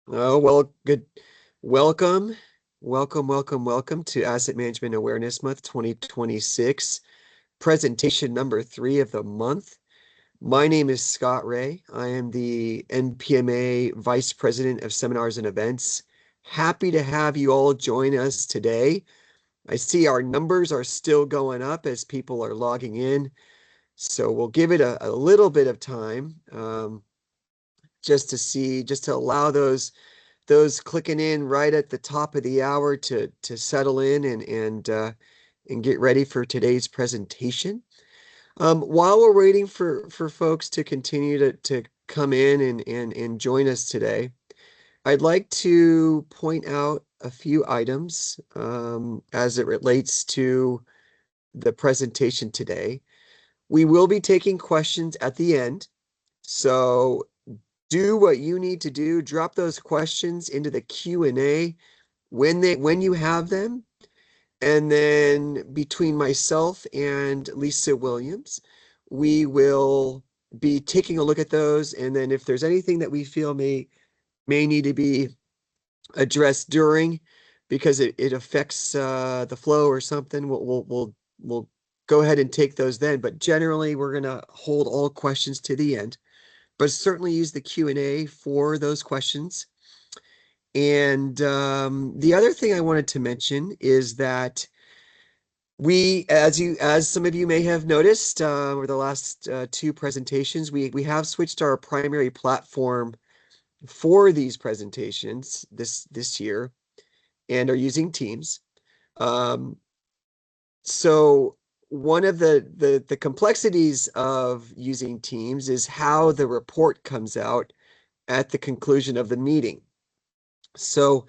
Oh, well, good. Welcome, welcome to Asset Management Awareness Month 2026, presentation number 3 of the month. My name is Scott Ray. I am the NPMA Vice President of Seminars and Events. Happy to have you all join us today. I see our numbers are still going up as people are logging in, so we'll give it a little bit of time just to allow those clicking in right at the top of the hour to settle in and get ready for today's presentation. While we're waiting for folks to continue to come in and join us today, I'd like to point out a few items as it relates to the presentation today. We will be taking questions at the end, so do what you need to do. Drop those questions into the Q&A when you have them, and then between myself and Lisa Williams, we will be taking a look at those, and then if there's anything that we feel may need to be addressed during because it affects the flow or something, we'll go ahead and take those then. But generally, we're gonna hold all questions to the end, but certainly use the Q&A for those questions. And the other thing I wanted to mention is that as some of you may have noticed over the last 2 presentations, we have switched our primary platform for these presentations this year and are using Teams. So one of the complexities of using Teams is how the report comes out at the conclusion of the meeting. So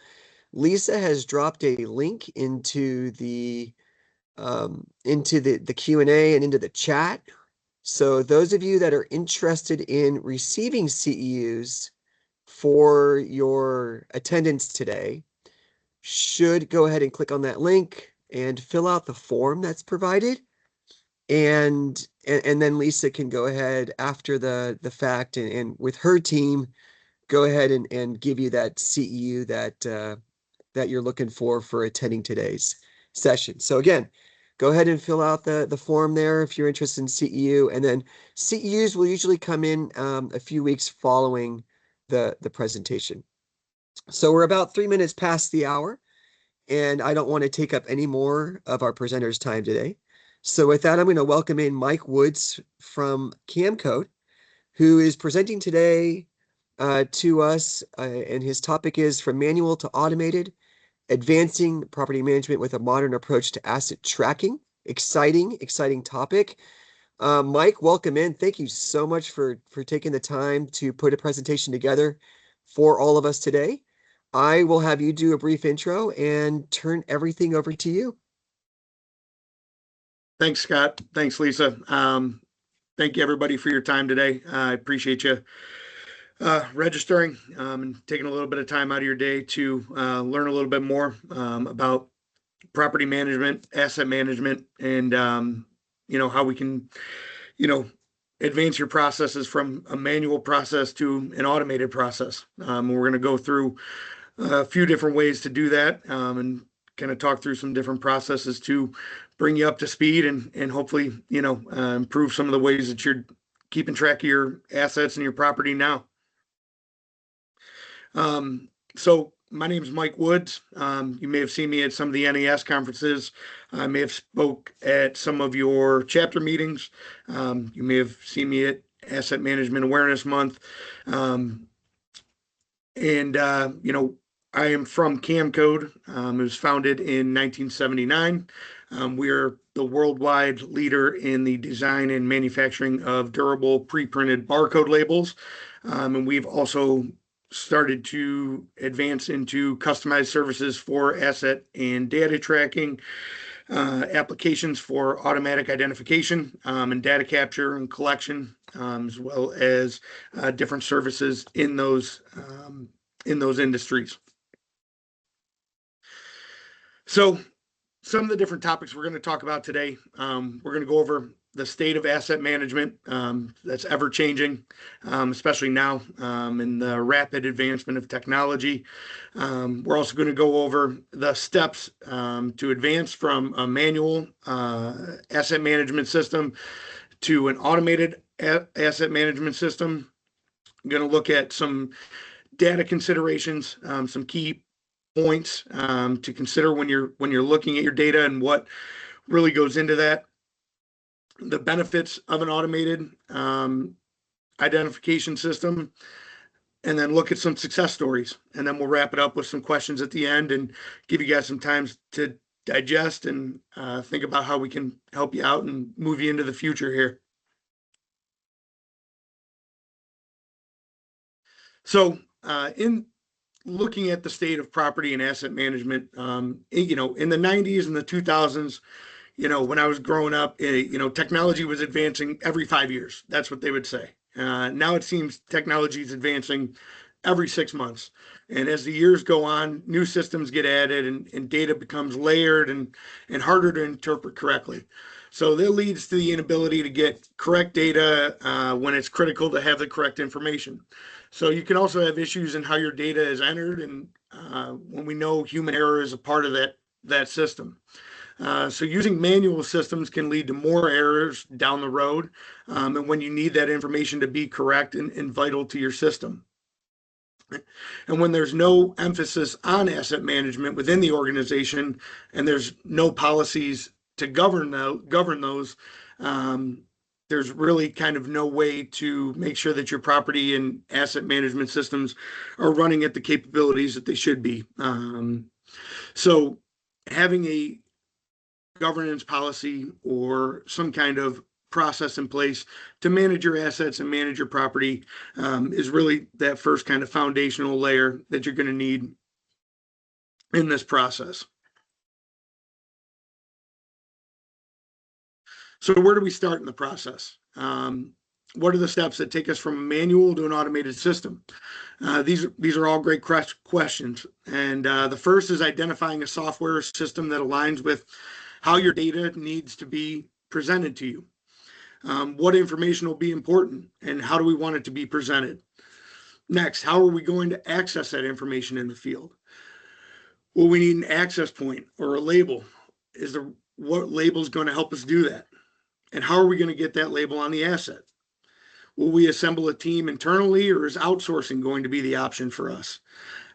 Lisa has dropped a link into the Q&A and into the chat. So those of you that are interested in receiving CEUs for your attendance today should go ahead and click on that link and fill out the form that's provided. And then Lisa can go ahead after the fact and with her team go ahead and give you that CEU that you're looking for attending today's session. So again, go ahead and fill out the form there if you're interested in CEU, and then CEUs will usually come in a few weeks following the presentation. So we're about 3 minutes past the hour, and I don't want to take up any more of our presenters' time today. So with that, I'm going to welcome in Mike Woods from CamCode, who is presenting today to us, and his topic is From Manual to Automated, Advancing Property Management with a Modern Approach to Asset Tracking. Exciting topic. Mike, welcome in. Thank you so much for taking the time to put a presentation together for all of us today. I will have you do a brief intro and turn everything over to you. Thanks, Scott. Thanks, Lisa. Thank you, everybody, for your time today. I appreciate you registering and taking a little bit of time out of your day to learn a little bit more about property management, asset management, and how we can, advance your processes from a manual process to an automated process. We're going to go through a few different ways to do that and kind of talk through some different processes to bring you up to speed and hopefully, improve some of the ways that you're keeping track of your assets and your property now. So my name is Mike Woods. You may have seen me at some of the NAS conferences. I may have spoke at some of your chapter meetings. You may have seen me at Asset Management Awareness Month. I am from CamCode. It was founded in 1979. We are the worldwide leader in the design and manufacturing of durable pre-printed barcode labels. And we've also started to advance into customized services for asset and data tracking, applications for automatic identification and data capture and collection, as well as different services in those industries. So some of the different topics we're going to talk about today, we're going to go over the state of asset management that's ever changing, especially now in the rapid advancement of technology. We're also going to go over the steps to advance from a manual asset management system to an automated asset management system. I'm going to look at some data considerations, some key points to consider when you're looking at your data and what really goes into that. The benefits of an automated identification system, and then look at some success stories. And then we'll wrap it up with some questions at the end and give you guys some time to digest and think about how we can help you out and move you into the future here. So in looking at the state of property and asset management, in the 90s and the 2000s, when I was growing up, technology was advancing every 5 years. That's what they would say. Now it seems technology is advancing every 6 months. And as the years go on, new systems get added and data becomes layered and harder to interpret correctly. So that leads to the inability to get correct data when it's critical to have the correct information. So you can also have issues in how your data is entered, and when we know human error is a part of that system. So using manual systems can lead to more errors down the road, and when you need that information to be correct and vital to your system. And when there's no emphasis on asset management within the organization, and there's no policies to govern those, there's really kind of no way to make sure that your property and asset management systems are running at the capabilities that they should be. So having a governance policy or some kind of process in place to manage your assets and manage your property is really that first kind of foundational layer that you're going to need in this process. So where do we start in the process? What are the steps that take us from a manual to an automated system? These are all great questions. And the first is identifying a software system that aligns with how your data needs to be presented to you. What information will be important and how do we want it to be presented? Next, how are we going to access that information in the field? Well, we need an access point or a label. What label is going to help us do that? And how are we going to get that label on the asset? Will we assemble a team internally, or is outsourcing going to be the option for us?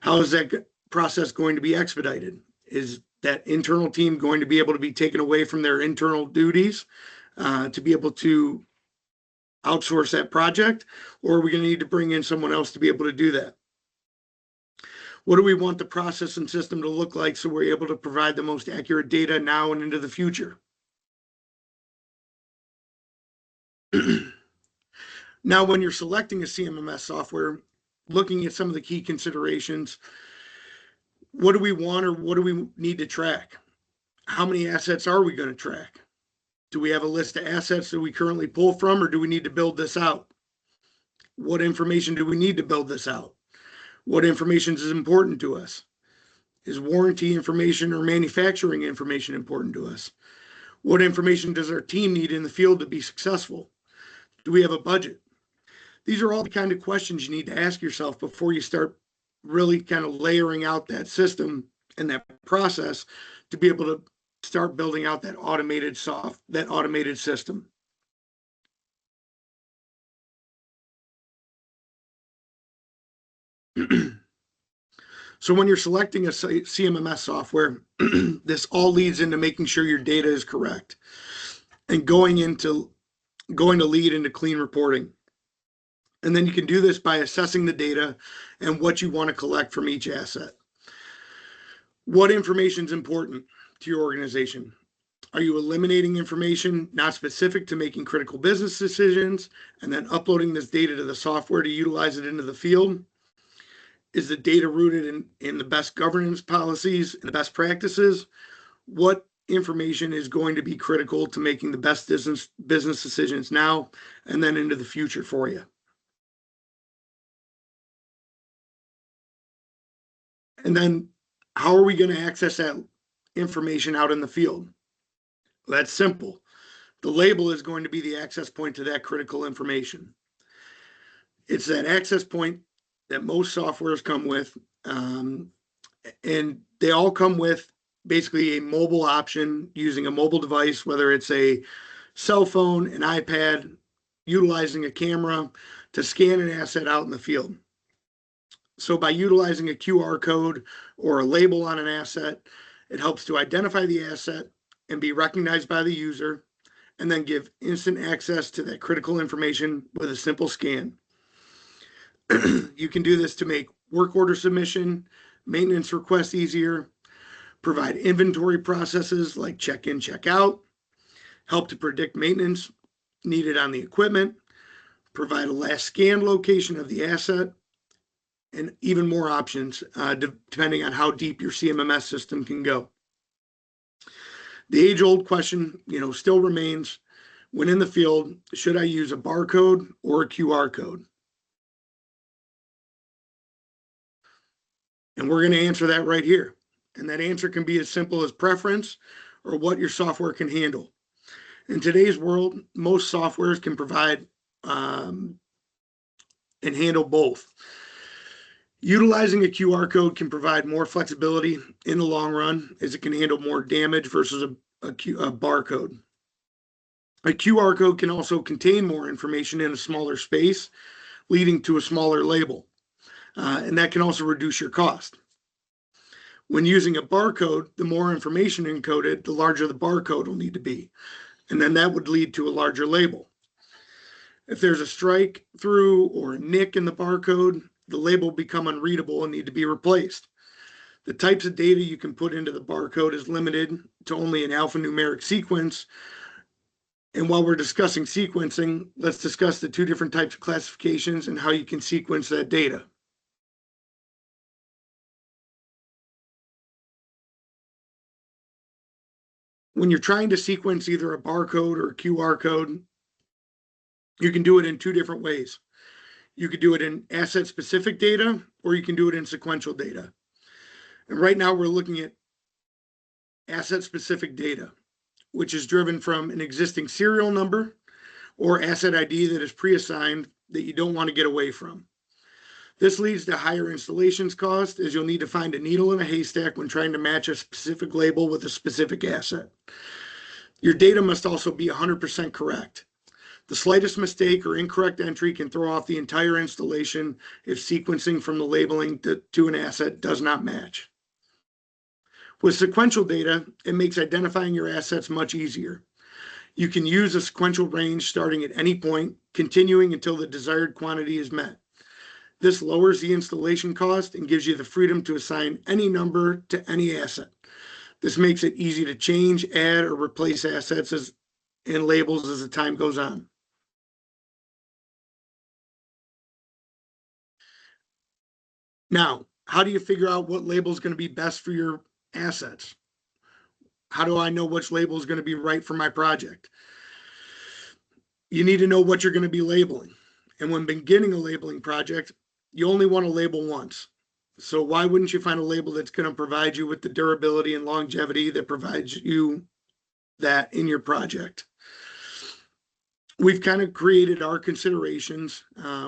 How is that process going to be expedited? Is that internal team going to be able to be taken away from their internal duties to be able to outsource that project, or are we going to need to bring in someone else to be able to do that? What do we want the process and system to look like so we're able to provide the most accurate data now and into the future? Now, when you're selecting a CMMS software, looking at some of the key considerations, what do we want or what do we need to track? How many assets are we going to track? Do we have a list of assets that we currently pull from, or do we need to build this out? What information do we need to build this out? What information is important to us? Is warranty information or manufacturing information important to us? What information does our team need in the field to be successful? Do we have a budget? These are all the kind of questions you need to ask yourself before you start really kind of layering out that system and that process to be able to start building out that automated system. So when you're selecting a CMMS software, this all leads into making sure your data is correct and going to lead into clean reporting. And then you can do this by assessing the data and what you want to collect from each asset. What information is important to your organization? Are you eliminating information not specific to making critical business decisions and then uploading this data to the software to utilize it into the field? Is the data rooted in the best governance policies and the best practices? What information is going to be critical to making the best business decisions now and then into the future for you? And then how are we going to access that information out in the field? That's simple. The label is going to be the access point to that critical information. It's that access point that most softwares come with, and they all come with basically a mobile option using a mobile device, whether it's a cell phone, an iPad, utilizing a camera to scan an asset out in the field. So by utilizing a QR code or a label on an asset, it helps to identify the asset and be recognized by the user, and then give instant access to that critical information with a simple scan. You can do this to make work order submission, maintenance requests easier, provide inventory processes like check in, check out, help to predict maintenance needed on the equipment, provide a last scan location of the asset, and even more options depending on how deep your CMMS system can go. The age-old question, still remains: when in the field, should I use a barcode or a QR code? And we're going to answer that right here. And that answer can be as simple as preference or what your software can handle. In today's world, most softwares can provide and handle both. Utilizing a QR code can provide more flexibility in the long run, as it can handle more damage versus a barcode. A QR code can also contain more information in a smaller space, leading to a smaller label. And that can also reduce your cost. When using a barcode, the more information encoded, the larger the barcode will need to be. And then that would lead to a larger label. If there's a strike through or a nick in the barcode, the label will become unreadable and need to be replaced. The types of data you can put into the barcode is limited to only an alphanumeric sequence. And while we're discussing sequencing, let's discuss the two different types of classifications and how you can sequence that data. When you're trying to sequence either a barcode or a QR code, you can do it in two different ways. You could do it in asset-specific data, or you can do it in sequential data. And right now we're looking at asset-specific data, which is driven from an existing serial number or asset ID that is pre-assigned that you don't want to get away from. This leads to higher installations cost, as you'll need to find a needle in a haystack when trying to match a specific label with a specific asset. Your data must also be 100% correct. The slightest mistake or incorrect entry can throw off the entire installation if sequencing from the labeling to an asset does not match. With sequential data, it makes identifying your assets much easier. You can use a sequential range starting at any point, continuing until the desired quantity is met. This lowers the installation cost and gives you the freedom to assign any number to any asset. This makes it easy to change, add, or replace assets and labels as the time goes on. Now, how do you figure out what label is going to be best for your assets? How do I know which label is going to be right for my project? You need to know what you're going to be labeling. And when beginning a labeling project, you only want to label once. So why wouldn't you find a label that's going to provide you with the durability and longevity that provides you that in your project? We've kind of created our considerations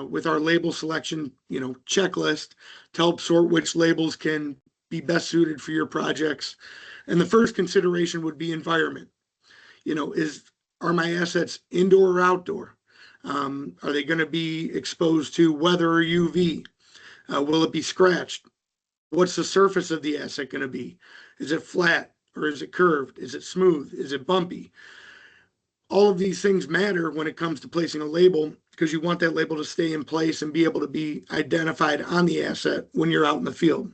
with our label selection, checklist to help sort which labels can be best suited for your projects. And the first consideration would be environment. Are my assets indoor or outdoor? Are they going to be exposed to weather or UV? Will it be scratched? What's the surface of the asset going to be? Is it flat or is it curved? Is it smooth? Is it bumpy? All of these things matter when it comes to placing a label, because you want that label to stay in place and be able to be identified on the asset when you're out in the field.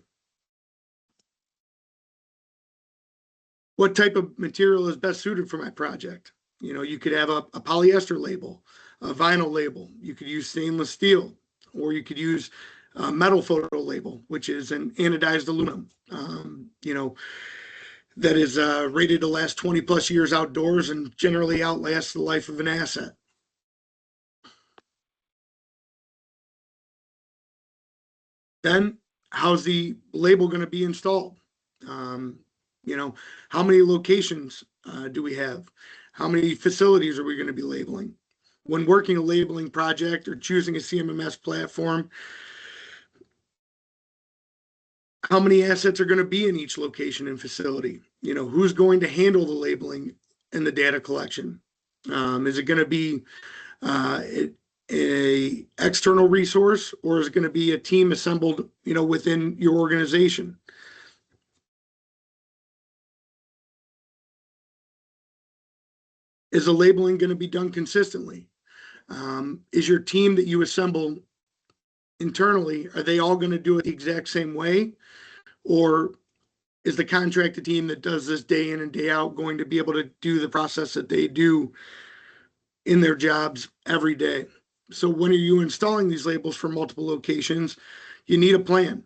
What type of material is best suited for my project? You could have a polyester label, a vinyl label. You could use stainless steel, or you could use a metal photo label, which is an anodized aluminum. That is rated to last 20 plus years outdoors and generally outlasts the life of an asset. Then, how's the label going to be installed? How many locations do we have? How many facilities are we going to be labeling? When working a labeling project or choosing a CMMS platform, how many assets are going to be in each location and facility? Who's going to handle the labeling and the data collection? Is it going to be a external resource, or is it going to be a team assembled, within your organization? Is the labeling going to be done consistently? Is your team that you assemble internally, are they all going to do it the exact same way? Or is the contracted team that does this day in and day out going to be able to do the process that they do in their jobs every day? So when are you installing these labels for multiple locations? You need a plan.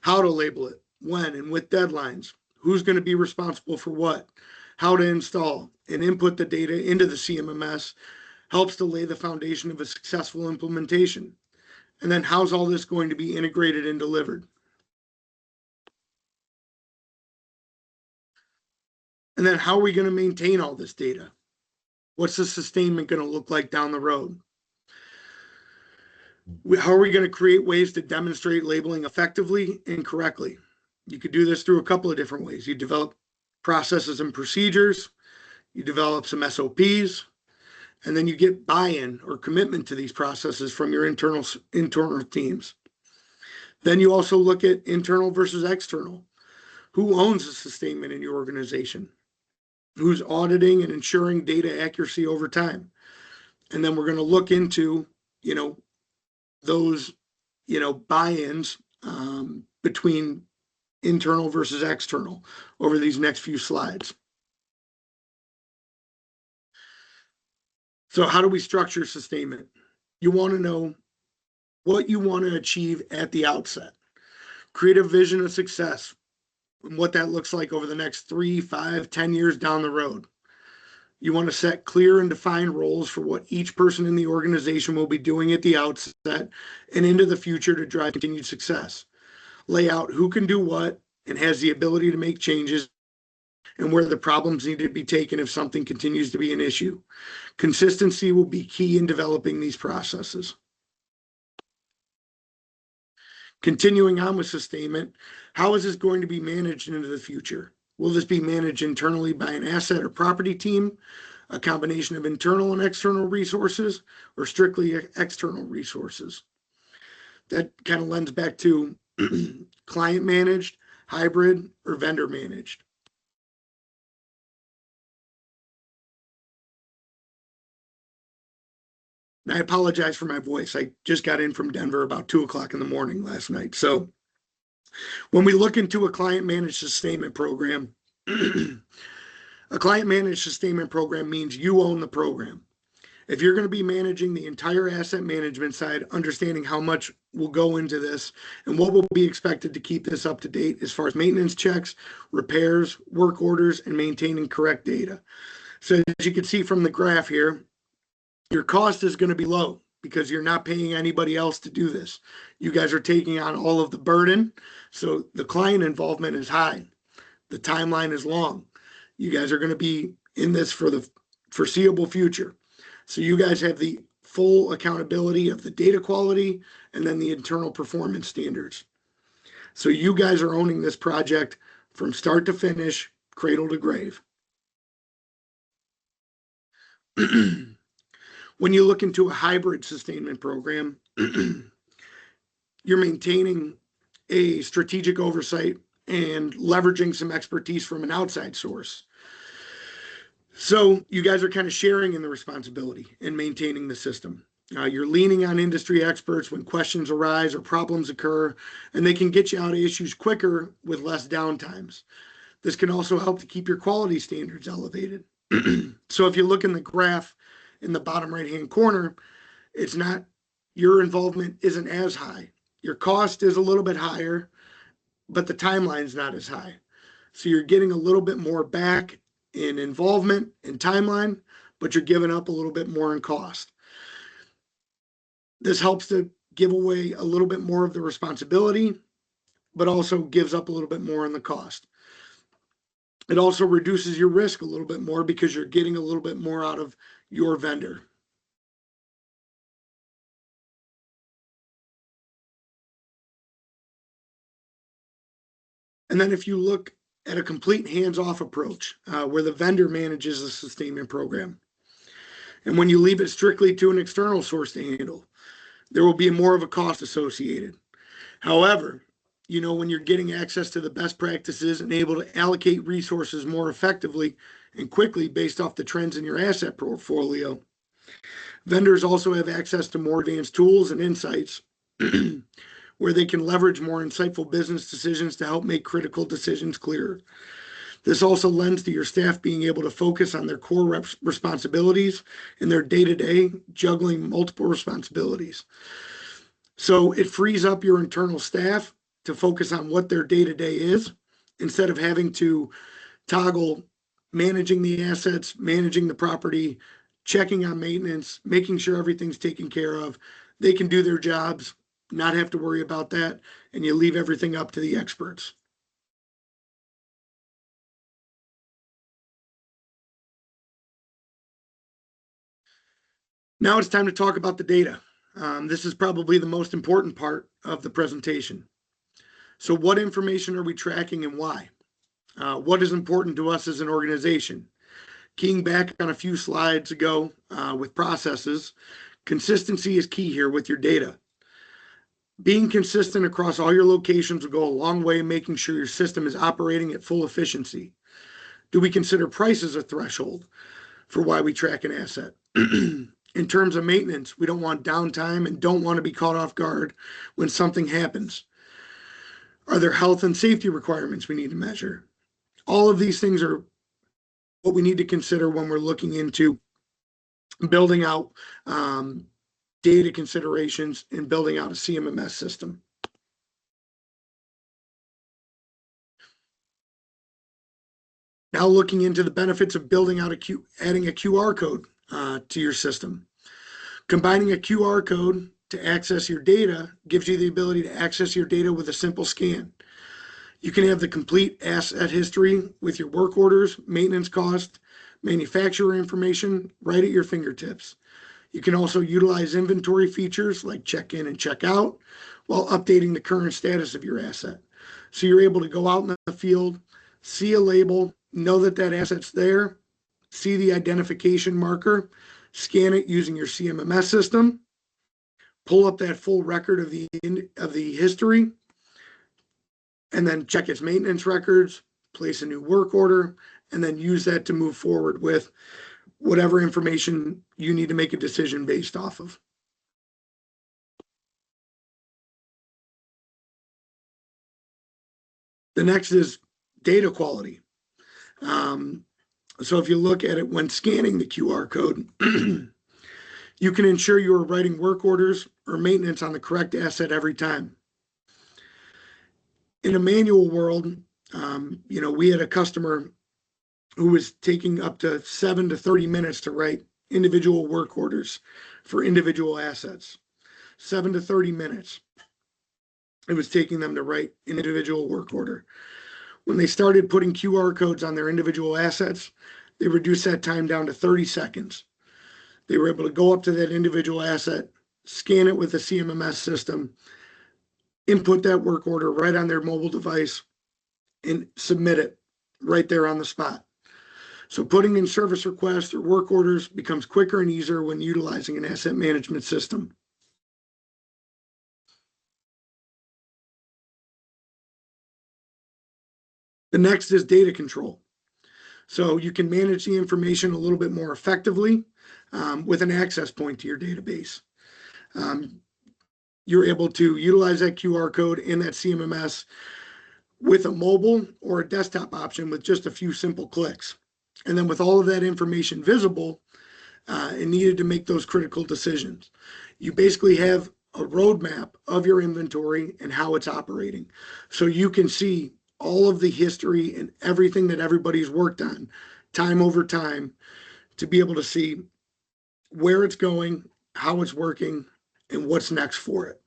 How to label it, when, and with deadlines. Who's going to be responsible for what? How to install and input the data into the CMMS helps to lay the foundation of a successful implementation. And then how's all this going to be integrated and delivered? And then how are we going to maintain all this data? What's the sustainment going to look like down the road? How are we going to create ways to demonstrate labeling effectively and correctly? You could do this through a couple of different ways. You develop processes and procedures, you develop some SOPs, and then you get buy-in or commitment to these processes from your internal teams. Then you also look at internal versus external. Who owns the sustainment in your organization? Who's auditing and ensuring data accuracy over time? And then we're going to look into, those, buy-ins between internal versus external over these next few slides. So how do we structure sustainment? You want to know what you want to achieve at the outset. Create a vision of success and what that looks like over the next 3, 5, 10 years down the road. You want to set clear and defined roles for what each person in the organization will be doing at the outset and into the future to drive continued success. Lay out who can do what and has the ability to make changes and where the problems need to be taken if something continues to be an issue. Consistency will be key in developing these processes. Continuing on with sustainment, how is this going to be managed into the future? Will this be managed internally by an asset or property team, a combination of internal and external resources, or strictly external resources? That kind of lends back to client managed, hybrid, or vendor managed. And I apologize for my voice. I just got in from Denver about 2:00 in the morning last night. So when we look into a client managed sustainment program, a client managed sustainment program means you own the program. If you're going to be managing the entire asset management side, understanding how much will go into this and what will be expected to keep this up to date as far as maintenance checks, repairs, work orders, and maintaining correct data. So as you can see from the graph here, your cost is going to be low because you're not paying anybody else to do this. You guys are taking on all of the burden. So the client involvement is high. The timeline is long. You guys are going to be in this for the foreseeable future. So you guys have the full accountability of the data quality and then the internal performance standards. So you guys are owning this project from start to finish, cradle to grave. When you look into a hybrid sustainment program, you're maintaining a strategic oversight and leveraging some expertise from an outside source. So you guys are kind of sharing in the responsibility in maintaining the system. You're leaning on industry experts when questions arise or problems occur, and they can get you out of issues quicker with less downtimes. This can also help to keep your quality standards elevated. So if you look in the graph in the bottom right-hand corner, it's not, your involvement isn't as high. Your cost is a little bit higher, but the timeline's not as high. So you're getting a little bit more back in involvement and timeline, but you're giving up a little bit more in cost. This helps to give away a little bit more of the responsibility, but also gives up a little bit more in the cost. It also reduces your risk a little bit more because you're getting a little bit more out of your vendor. And then if you look at a complete hands-off approach where the vendor manages the sustainment program, and when you leave it strictly to an external source to handle, there will be more of a cost associated. However, when you're getting access to the best practices and able to allocate resources more effectively and quickly based off the trends in your asset portfolio, vendors also have access to more advanced tools and insights where they can leverage more insightful business decisions to help make critical decisions clearer. This also lends to your staff being able to focus on their core responsibilities in their day-to-day, juggling multiple responsibilities. So it frees up your internal staff to focus on what their day-to-day is instead of having to toggle managing the assets, managing the property, checking on maintenance, making sure everything's taken care of. They can do their jobs, not have to worry about that, and you leave everything up to the experts. Now it's time to talk about the data. This is probably the most important part of the presentation. So what information are we tracking and why? What is important to us as an organization? Keying back on a few slides ago with processes, consistency is key here with your data. Being consistent across all your locations will go a long way in making sure your system is operating at full efficiency. Do we consider price as a threshold for why we track an asset? In terms of maintenance, we don't want downtime and don't want to be caught off guard when something happens. Are there health and safety requirements we need to measure? All of these things are what we need to consider when we're looking into building out data considerations and building out a CMMS system. Now looking into the benefits of building out adding a QR code to your system. Combining a QR code to access your data gives you the ability to access your data with a simple scan. You can have the complete asset history with your work orders, maintenance cost, manufacturer information right at your fingertips. You can also utilize inventory features like check in and check out while updating the current status of your asset. So you're able to go out in the field, see a label, know that that asset's there, see the identification marker, scan it using your CMMS system, pull up that full record of the history, and then check its maintenance records, place a new work order, and then use that to move forward with whatever information you need to make a decision based off of. The next is data quality. So if you look at it when scanning the QR code, you can ensure you are writing work orders or maintenance on the correct asset every time. In a manual world, we had a customer who was taking up to 7 to 30 minutes to write individual work orders for individual assets. 7 to 30 minutes. It was taking them to write an individual work order. When they started putting QR codes on their individual assets, they reduced that time down to 30 seconds. They were able to go up to that individual asset, scan it with the CMMS system, input that work order right on their mobile device, and submit it right there on the spot. So putting in service requests or work orders becomes quicker and easier when utilizing an asset management system. The next is data control. So you can manage the information a little bit more effectively with an access point to your database. You're able to utilize that QR code in that CMMS with a mobile or a desktop option with just a few simple clicks. And then with all of that information visible and needed to make those critical decisions, you basically have a roadmap of your inventory and how it's operating. So you can see all of the history and everything that everybody's worked on time over time to be able to see where it's going, how it's working, and what's next for it.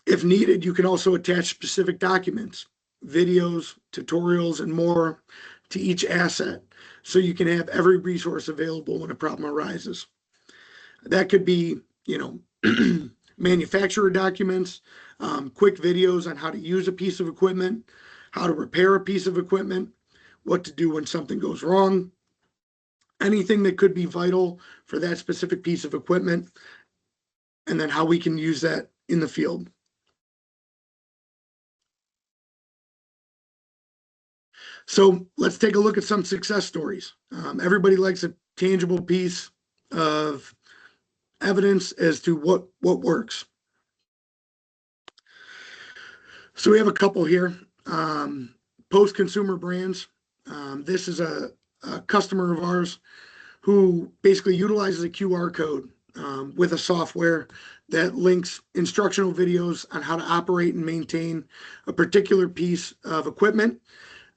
If needed, you can also attach specific documents videos, tutorials, and more to each asset, so you can have every resource available when a problem arises. That could be, manufacturer documents, quick videos on how to use a piece of equipment, how to repair a piece of equipment, what to do when something goes wrong, anything that could be vital for that specific piece of equipment, and then how we can use that in the field. So let's take a look at some success stories. Everybody likes a tangible piece of evidence as to what works. So we have a couple here. Post Consumer Brands. This is a customer of ours who basically utilizes a QR code with a software that links instructional videos on how to operate and maintain a particular piece of equipment,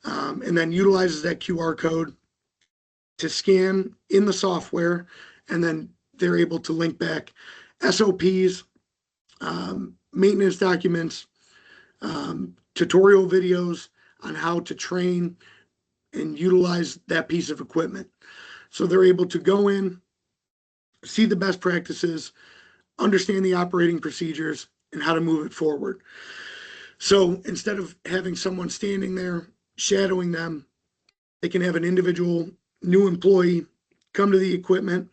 and then utilizes that QR code to scan in the software, and then they're able to link back SOPs, maintenance documents, tutorial videos on how to train and utilize that piece of equipment. So they're able to go in, see the best practices, understand the operating procedures, and how to move it forward. So instead of having someone standing there shadowing them, they can have an individual new employee come to the equipment,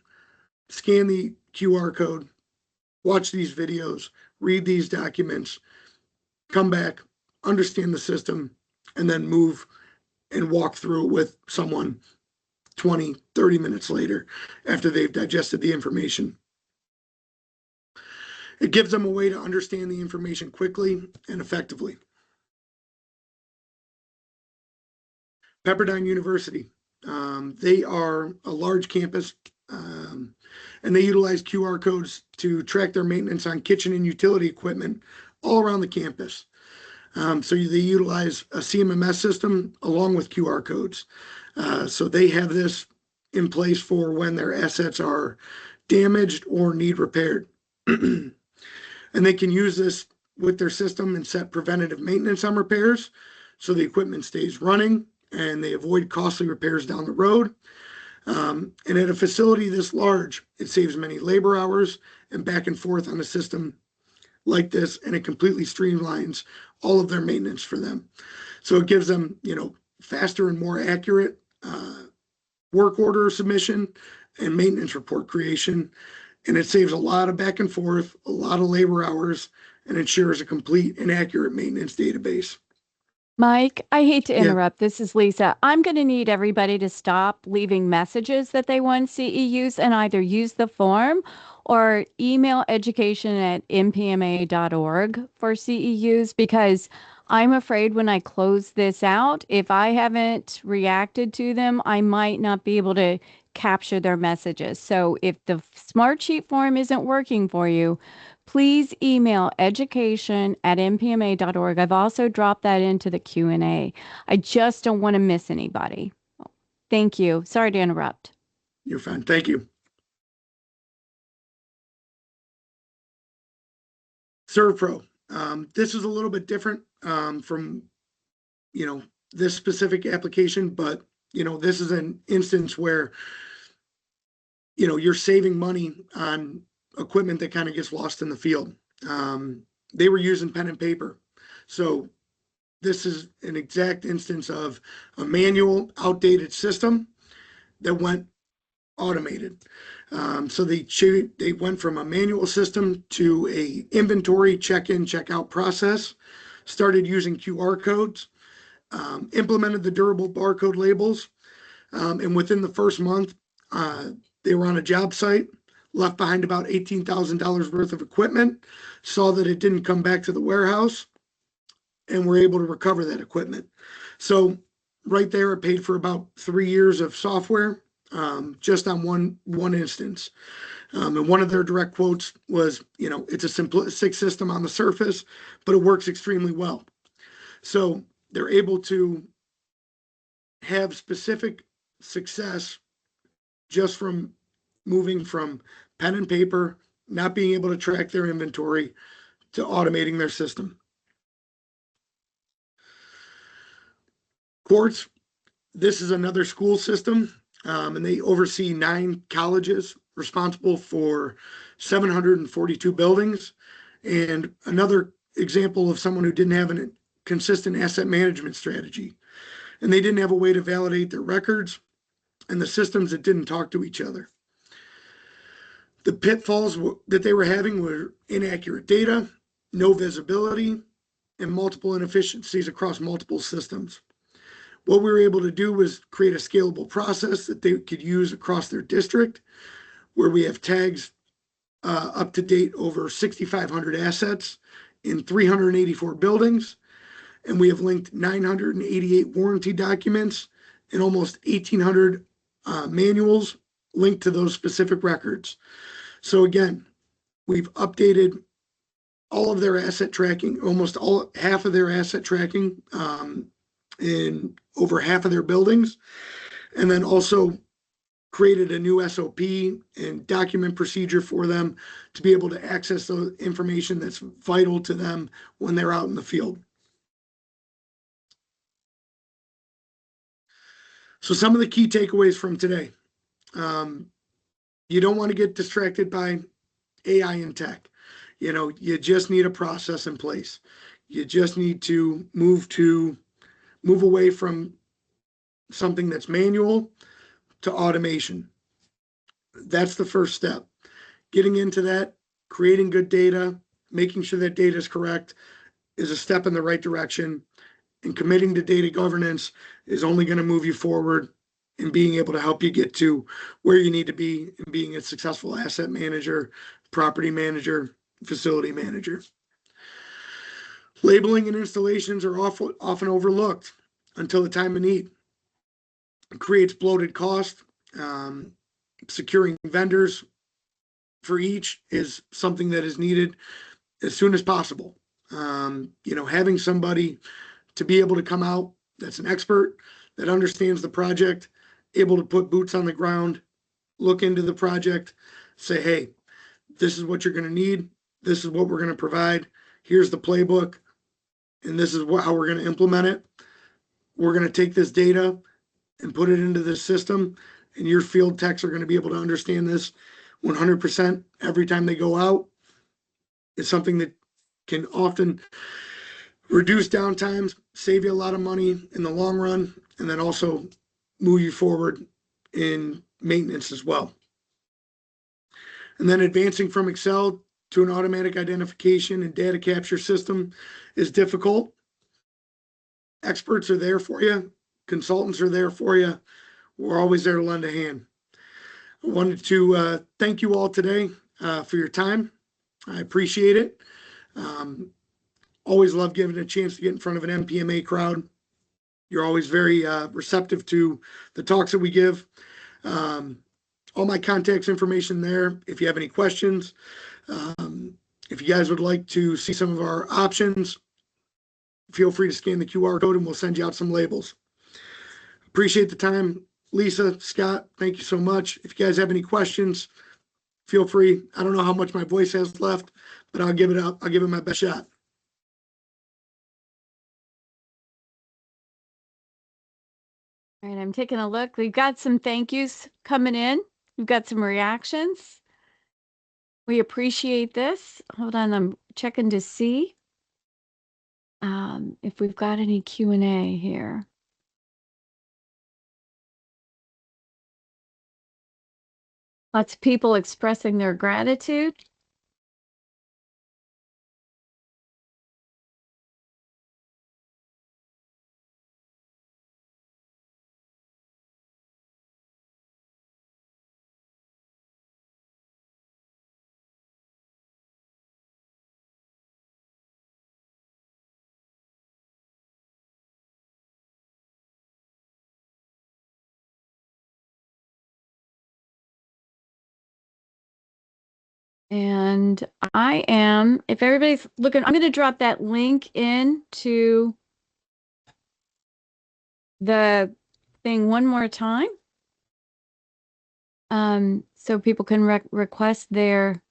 scan the QR code, watch these videos, read these documents, come back, understand the system, and then move and walk through it with someone 20, 30 minutes later after they've digested the information. It gives them a way to understand the information quickly and effectively. Pepperdine University. They are a large campus, and they utilize QR codes to track their maintenance on kitchen and utility equipment all around the campus. So they utilize a CMMS system along with QR codes. So they have this in place for when their assets are damaged or need repaired. And they can use this with their system and set preventative maintenance on repairs, so the equipment stays running and they avoid costly repairs down the road. And at a facility this large, it saves many labor hours and back and forth on a system like this, and it completely streamlines all of their maintenance for them. So it gives them, faster and more accurate work order submission and maintenance report creation. And it saves a lot of back and forth, a lot of labor hours, and ensures a complete and accurate maintenance database. Mike, I hate to Yeah. interrupt. This is Lisa. I'm going to need everybody to stop leaving messages that they want CEUs and either use the form or email education@mpma.org for CEUs, because I'm afraid when I close this out, if I haven't reacted to them, I might not be able to capture their messages. So if the Smartsheet form isn't working for you, please email education@mpma.org. I've also dropped that into the Q&A. I just don't want to miss anybody. Thank you. Sorry to interrupt. You're fine. Thank you. ServPro. This is a little bit different from, this specific application, but, this is an instance where, you're saving money on equipment that kind of gets lost in the field. They were using pen and paper. So this is an exact instance of a manual, outdated system that went automated. So they went from a manual system to a inventory check-in, check-out process, started using QR codes, implemented the durable barcode labels, and within the first month, they were on a job site, left behind about $18,000 worth of equipment, saw that it didn't come back to the warehouse, and were able to recover that equipment. So right there, it paid for about 3 years of software, just on one instance. And one of their direct quotes was, it's a simplistic system on the surface, but it works extremely well. So they're able to have specific success just from moving from pen and paper, not being able to track their inventory, to automating their system. Quartz, this is another school system, and they oversee 9 colleges, responsible for 742 buildings. And another example of someone who didn't have a consistent asset management strategy. And they didn't have a way to validate their records and the systems that didn't talk to each other. The pitfalls that they were having were inaccurate data, no visibility, and multiple inefficiencies across multiple systems. What we were able to do was create a scalable process that they could use across their district, where we have tags up to date over 6,500 assets in 384 buildings, and we have linked 988 warranty documents and almost 1,800 manuals linked to those specific records. So again, we've updated all of their asset tracking, half of their asset tracking in over half of their buildings, and then also created a new SOP and document procedure for them to be able to access the information that's vital to them when they're out in the field. So some of the key takeaways from today. You don't want to get distracted by AI and tech. You just need a process in place. You just need to move away from something that's manual to automation. That's the first step. Getting into that, creating good data, making sure that data is correct is a step in the right direction. And committing to data governance is only going to move you forward in being able to help you get to where you need to be in being a successful asset manager, property manager, facility manager. Labeling and installations are often overlooked until the time of need. It creates bloated cost. Securing vendors for each is something that is needed as soon as possible. Having somebody to be able to come out that's an expert, that understands the project, able to put boots on the ground, look into the project, say, hey, this is what you're going to need. This is what we're going to provide. Here's the playbook. And this is how we're going to implement it. We're going to take this data and put it into this system. And your field techs are going to be able to understand this 100% every time they go out. It's something that can often reduce downtimes, save you a lot of money in the long run, and then also move you forward in maintenance as well. And then advancing from Excel to an automatic identification and data capture system is difficult. Experts are there for you. Consultants are there for you. We're always there to lend a hand. I wanted to thank you all today for your time. I appreciate it. Always love giving a chance to get in front of an MPMA crowd. You're always very receptive to the talks that we give. All my contacts information there. If you have any questions, if you guys would like to see some of our options, feel free to scan the QR code and we'll send you out some labels. Appreciate the time. Lisa, Scott, thank you so much. If you guys have any questions, feel free. I don't know how much my voice has left, but I'll give it up. I'll give it my best shot. All right, I'm taking a look. We've got some thank yous coming in. We've got some reactions. We appreciate this. Hold on, I'm checking to see if we've got any Q&A here. Lots of people expressing their gratitude. And I am, if everybody's looking, I'm going to drop that link into the thing one more time. So people can request their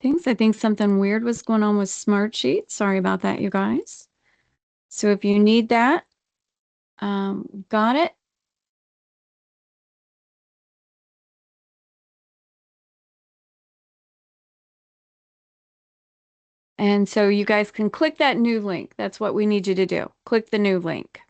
things. I think something weird was going on with Smartsheet. Sorry about that, you guys. So if you need that, Got it? And so you guys can click that new link. That's what we need you to do. Click the new link.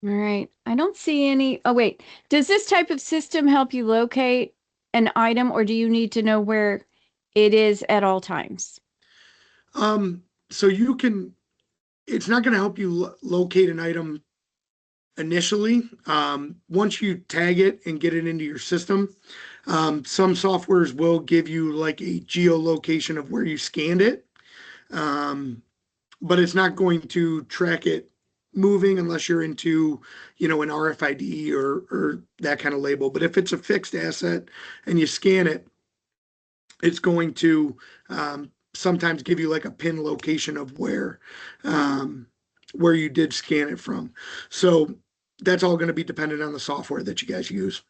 All right. I don't see any. Oh, wait. Does this type of system help you locate an item, or do you need to know where it is at all times? So you can, it's not going to help you locate an item initially. Once you tag it and get it into your system, some softwares will give you like a geolocation of where you scanned it. But it's not going to track it moving unless you're into, an RFID or that kind of label. But if it's a fixed asset and you scan it, it's going to sometimes give you like a pin location of where you did scan it from. So that's all going to be dependent on the software that you guys use.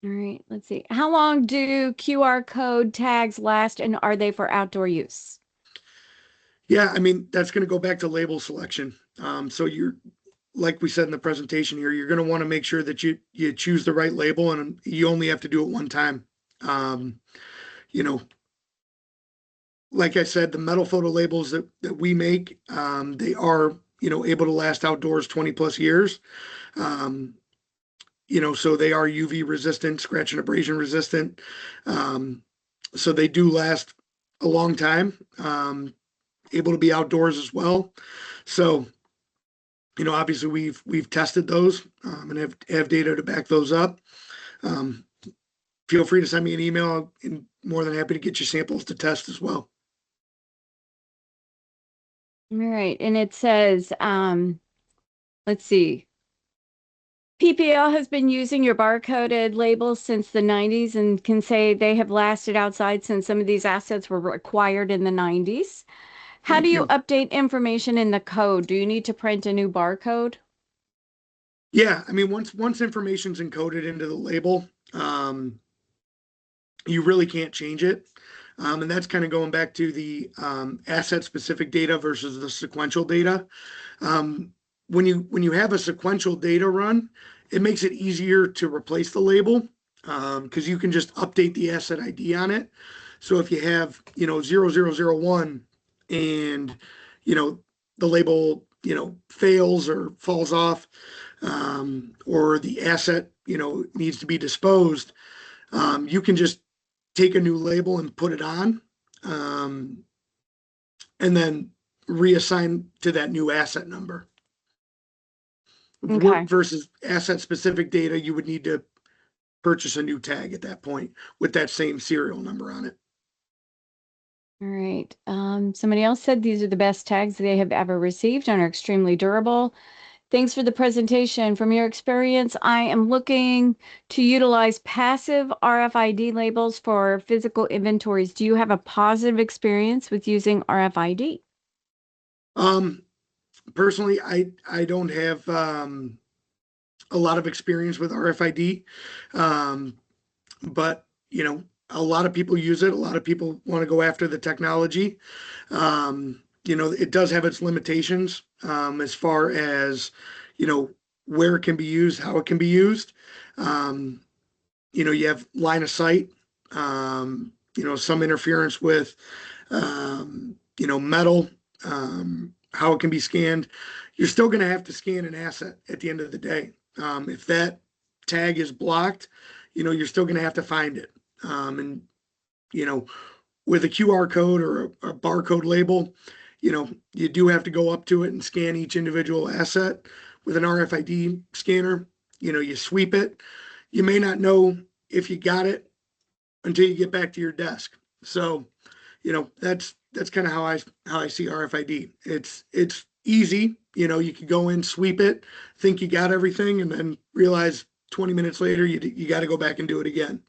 All right. Let's see. How long do QR code tags last, and are they for outdoor use? Yeah, I mean, that's going to go back to label selection. So you're, like we said in the presentation here, you're going to want to make sure that you choose the right label, and you only have to do it one time. Um, you know, like I said, the metal photo labels that we make, they are, able to last outdoors 20 plus years. Um, so they are UV resistant, scratch and abrasion resistant. Um, so they do last a long time, able to be outdoors as well. So, obviously we've tested those, and have data to back those up. Um, Feel free to send me an email. I'm more than happy to get you samples to test as well. All right. And it says, let's see. PPL has been using your barcoded labels since the 90s and can say they have lasted outside since some of these assets were acquired in the 90s. How do Thank you you. update information in the code? Do you need to print a new barcode? Yeah, I mean, once information's encoded into the label, you really can't change it. And that's kind of going back to the asset specific data versus the sequential data. Um, when you have a sequential data run, it makes it easier to replace the label, because you can just update the asset ID on it. So if you have 0001 and you know the label fails or falls off, or the asset needs to be disposed, you can just take a new label and put it on, um, and then reassign to that new asset number. Okay. Versus asset specific data, you would need to purchase a new tag at that point with that same serial number on it. All right. Somebody else said these are the best tags they have ever received and are extremely durable. Thanks for the presentation. From your experience, I am looking to utilize passive RFID labels for physical inventories. Do you have a positive experience with using RFID? Um, Personally, I don't have a lot of experience with RFID, but a lot of people use it. A lot of people want to go after the technology. It does have its limitations, as far as you know where it can be used, how it can be used. Um, you have line of sight. Some interference with metal, how it can be scanned. You're still going to have to scan an asset at the end of the day. If that tag is blocked, you're still going to have to find it. And you know, with a QR code or a barcode label, you do have to go up to it and scan each individual asset. With an RFID scanner, you sweep it. You may not know if you got it until you get back to your desk. So, that's kind of how I see RFID. It's easy. You can go in, sweep it, think you got everything, and then realize 20 minutes later you got to go back and do it again.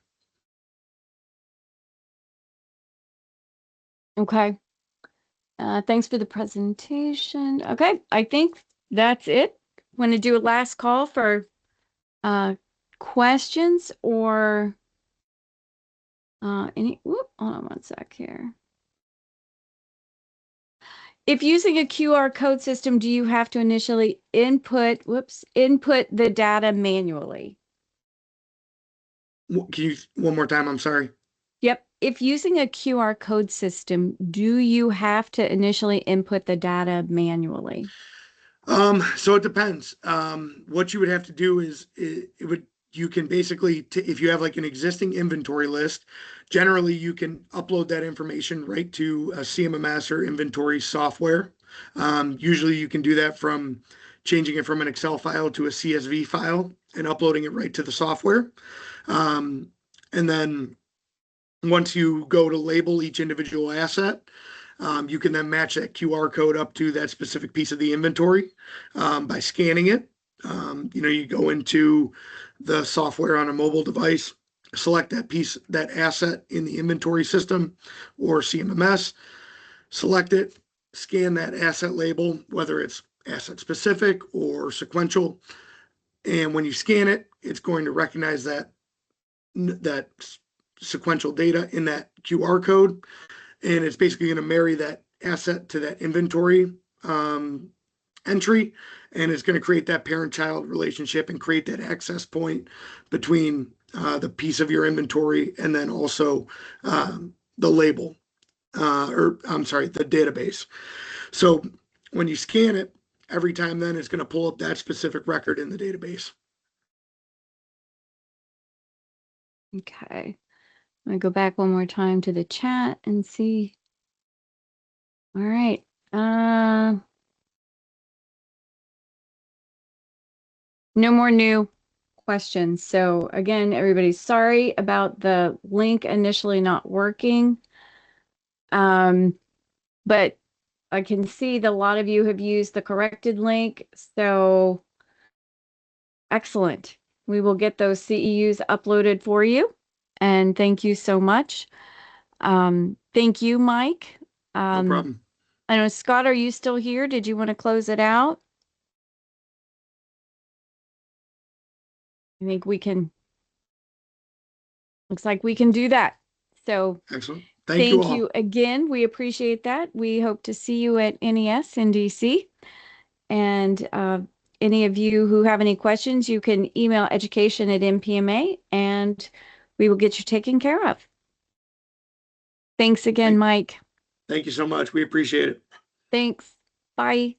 Okay. Thanks for the presentation. Okay, I think that's it. Want to do a last call for questions or any, whoop, hold on one sec here. If using a QR code system, do you have to initially input the data manually? Can you one more time? I'm sorry. Yep. If using a QR code system, do you have to initially input the data manually? So it depends. What you would have to do is you can basically, if you have like an existing inventory list, generally you can upload that information right to a CMMS or inventory software. Usually you can do that from changing it from an Excel file to a CSV file and uploading it right to the software. And then once you go to label each individual asset, you can then match that QR code up to that specific piece of the inventory by scanning it. You go into the software on a mobile device, select that piece, that asset in the inventory system or CMMS, select it, scan that asset label, whether it's asset specific or sequential. And when you scan it, it's going to recognize that sequential data in that QR code, and it's basically going to marry that asset to that inventory entry, and it's going to create that parent-child relationship and create that access point between the piece of your inventory and then also the label, or I'm sorry, the database. So when you scan it, every time then it's going to pull up that specific record in the database. Okay. I'm gonna go back one more time to the chat and see. All right. No more new questions. So again, everybody, sorry about the link initially not working. But I can see that a lot of you have used the corrected link. So excellent. We will get those CEUs uploaded for you. And thank you so much. Thank you, Mike. No problem. I know, Scott, are you still here? Did you want to close it out? I think we can, looks like we can do that. So Excellent. Thank you thank all. you again. We appreciate that. We hope to see you at NES in DC. And any of you who have any questions, you can email education@npma and we will get you taken care of. Thanks again, Mike. Thank you so much. We appreciate it. Thanks. Bye.